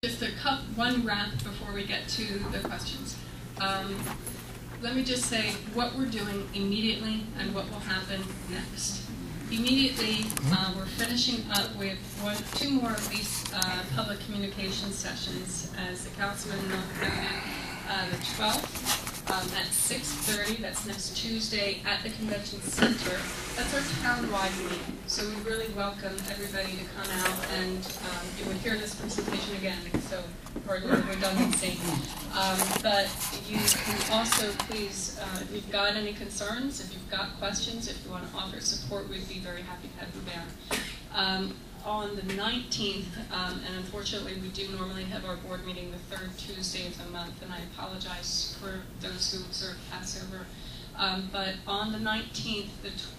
Just one wrap before we get to the questions. Let me just say what we're doing immediately and what will happen next. Immediately, we're finishing up with two more of these public communication sessions, as the Councilman noted, the 12th at 6:30. That's next Tuesday at the Convention Center. That's our town-wide meeting. So we really welcome everybody to come out, and you will hear this presentation again, so for a little redundancy. But you can also please, if you've got any concerns, if you've got questions, if you want to offer support, we'd be very happy to have you there. On the 19th, and unfortunately we do normally have our board meeting the third Tuesday of the month, and I apologize for those who observe Passover. But on the 19th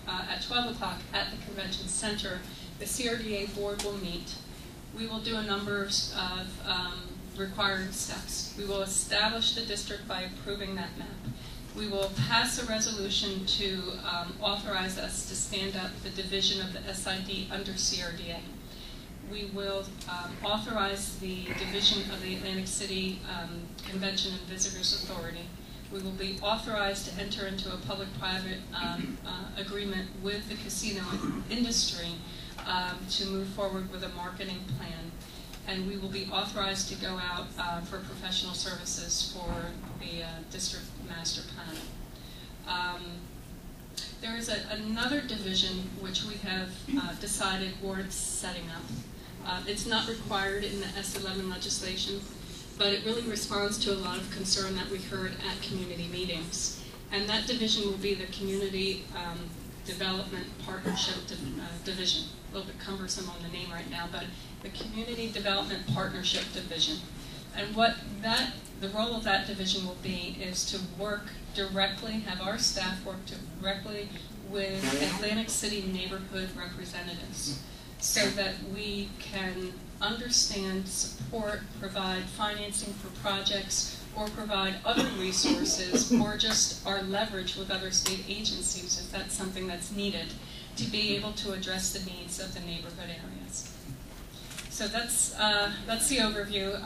at 12 o'clock at the Convention Center, the CRDA board will meet. We will do a number of required steps. We will establish the district by approving that map. We will pass a resolution to authorize us to stand up the division of the SID under CRDA. We will authorize the division of the Atlantic City Convention and Visitors Authority. We will be authorized to enter into a public-private agreement with the casino industry to move forward with a marketing plan. And we will be authorized to go out for professional services for the district master planning. There is another division which we have decided warrants setting up. It's not required in the S11 legislation, but it really responds to a lot of concern that we heard at community meetings. And that division will be the Community Development Partnership Division. A little bit cumbersome on the name right now, but the Community Development Partnership Division. And what the role of that division will be is to work directly, have our staff work directly with Atlantic City neighborhood representatives so that we can understand, support, provide financing for projects, or provide other resources, or just our leverage with other state agencies if that's something that's needed to be able to address the needs of the neighborhood areas. So that's the overview.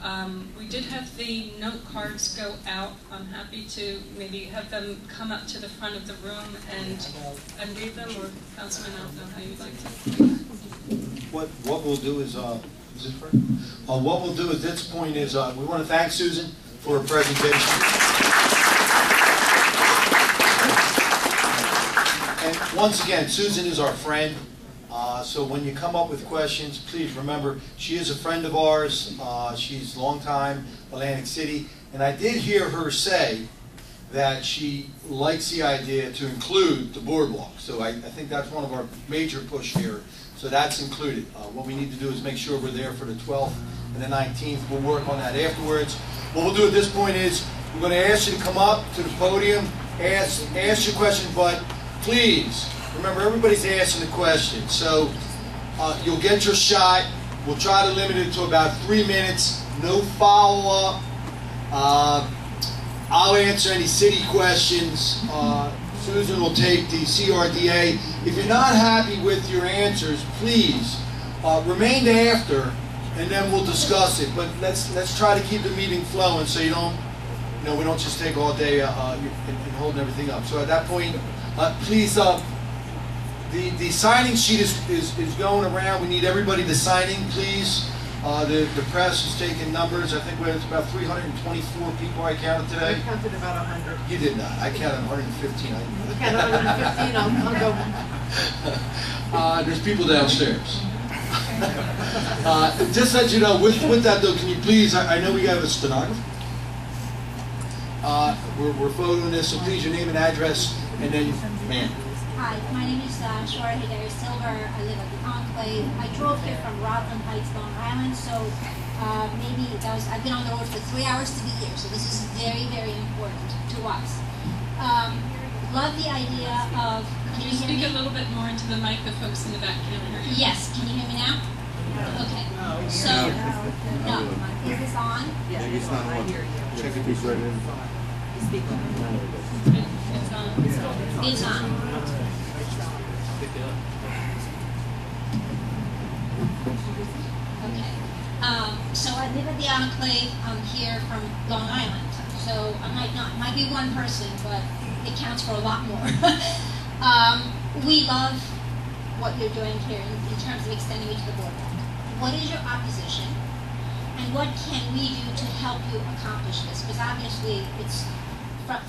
We did have the note cards go out. I'm happy to maybe have them come up to the front of the room and read them, or Councilman, I don't know how you'd like to. What we'll do is what we'll do at this point is we want to thank Susan for her presentation. And once again, Susan is our friend. So when you come up with questions, please remember she is a friend of ours. She's a long time Atlantic City, and I did hear her say that she likes the idea to include the boardwalk. So I think that's one of our major push here. So that's included. What we need to do is make sure we're there for the 12th and the 19th. We'll work on that afterwards. What we'll do at this point is we're going to ask you to come up to the podium, ask your question, but please remember everybody's asking the question. So you'll get your shot. We'll try to limit it to about 3 minutes. No follow-up. I'll answer any city questions. Susan will take the CRDA. If you're not happy with your answers, please remain after, and then we'll discuss it. But let's try to keep the meeting flowing, so we don't just take all day and holding everything up. So at that point, please, the signing sheet is going around. We need everybody to sign in, please. The press is taking numbers. I think it's about 324 people I counted today. I counted about 100. You did not. I counted 115. You counted 115. I'll go. There's people downstairs. Just so you know, with that though, can you please, I know we have a stenographer. We're photoing this, so please your name and address, and then, ma'am. Hi, my name is Shora Hidari Silver. I live at the Enclave. I drove here from Rockland Heights, Long Island, so I've been on the road for 3 hours to be here, so this is very, very important to us. Love the idea of... Can you speak a little bit more into the mic? The folks in the back can't hear you. Yes, can you hear me now? Okay. So, no. Is this on? Yeah, it's on. I hear you. Check if he's right in. Speak on. It's on. It's on. Okay. So I live at the Enclave. I'm here from Long Island. So I might be one person, but it counts for a lot more. We love what you're doing here in terms of extending it to the boardwalk. What is your opposition? And what can we do to help you accomplish this? Because obviously, it's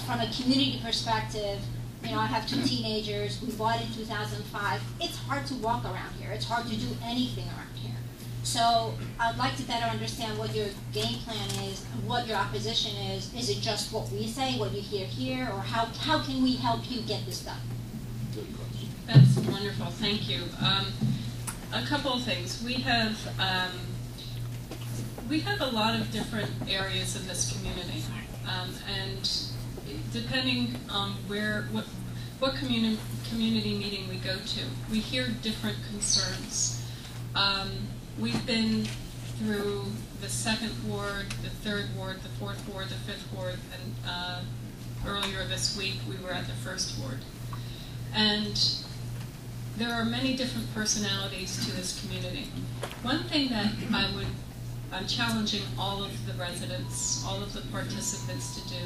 from a community perspective. You know, I have 2 teenagers. We bought in 2005. It's hard to walk around here. It's hard to do anything around here. So I'd like to better understand what your game plan is, what your opposition is. Is it just what we say, what you hear here, or how can we help you get this done? That's wonderful. Thank you. A couple of things. We have a lot of different areas of this community, and depending on what community meeting we go to, we hear different concerns. We've been through the 2nd Ward, the 3rd Ward, the 4th Ward, the 5th Ward, and earlier this week we were at the 1st Ward. And there are many different personalities to this community. One thing that I'm challenging all of the residents, all of the participants to do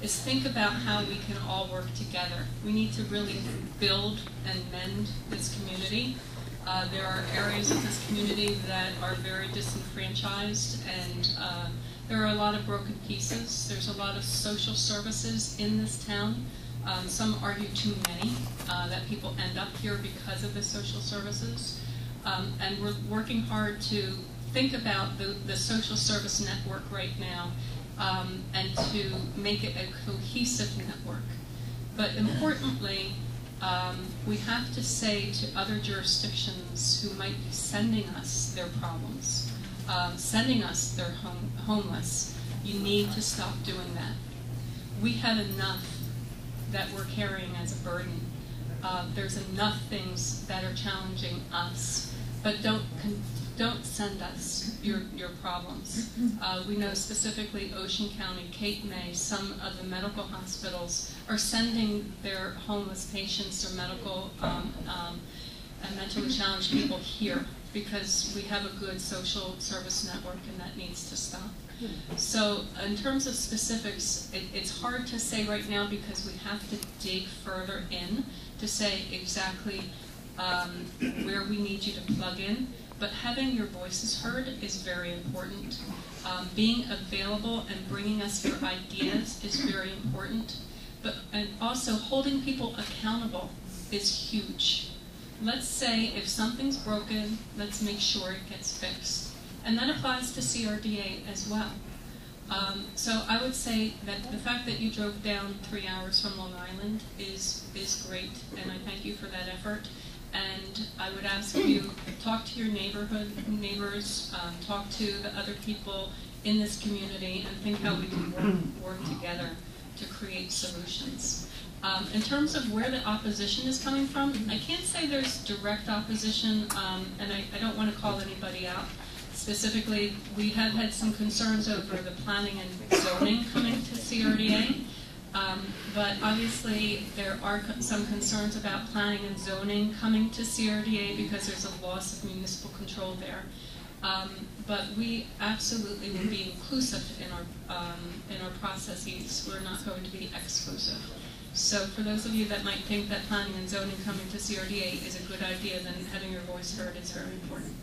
is think about how we can all work together. We need to really build and mend this community. There are areas of this community that are very disenfranchised, and there are a lot of broken pieces. There's a lot of social services in this town. Some argue too many, that people end up here because of the social services. And we're working hard to think about the social service network right now, and to make it a cohesive network. But importantly, we have to say to other jurisdictions who might be sending us their problems, sending us their homeless, you need to stop doing that. We have enough that we're carrying as a burden. There's enough things that are challenging us, but don't send us your problems. We know specifically Ocean County, Cape May, some of the medical hospitals are sending their homeless patients or medical and mentally challenged people here because we have a good social service network, and that needs to stop. So in terms of specifics, it's hard to say right now because we have to dig further in to say exactly where we need you to plug in. But having your voices heard is very important. Being available and bringing us your ideas is very important. And also holding people accountable is huge. Let's say if something's broken, let's make sure it gets fixed. And that applies to CRDA as well. So I would say that the fact that you drove down 3 hours from Long Island is great, and I thank you for that effort. And I would ask you, talk to your neighbors, talk to the other people in this community, and think how we can work together to create solutions. In terms of where the opposition is coming from, I can't say there's direct opposition, and I don't want to call anybody out. Specifically, we have had some concerns over the planning and zoning coming to CRDA. But obviously there are some concerns about planning and zoning coming to CRDA because there's a loss of municipal control there. But we absolutely will be inclusive in our processes. We're not going to be exclusive. So for those of you that might think that planning and zoning coming to CRDA is a good idea, then having your voice heard is very important.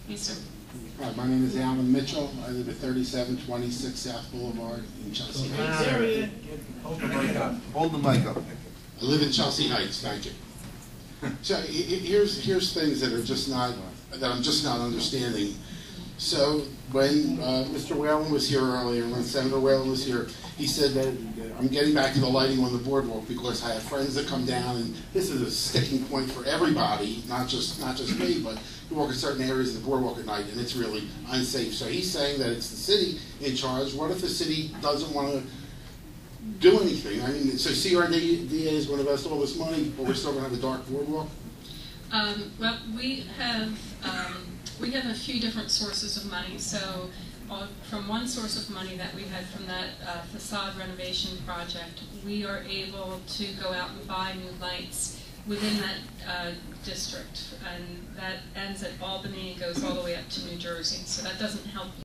Yes, sir. Hi, my name is Alan Mitchell. I live at 3726 South Boulevard in Chelsea Heights. Hold the mic up. Hold the mic up. I live in Chelsea Heights, thank you. So here's things that are just not, that I'm just not understanding. So when Mr. Whelan was here earlier, when Senator Whelan was here, he said that I'm getting back to the lighting on the boardwalk because I have friends that come down, and this is a sticking point for everybody, not just me, but you walk in certain areas of the boardwalk at night, and it's really unsafe. So he's saying that it's the city in charge. What if the city doesn't want to do anything? I mean, so CRDA is going to invest all this money, but we're still going to have a dark boardwalk? Well, we have a few different sources of money. So from one source of money that we had from that facade renovation project, we are able to go out and buy new lights within that district, and that ends at Albany, goes all the way up to New Jersey. So that doesn't help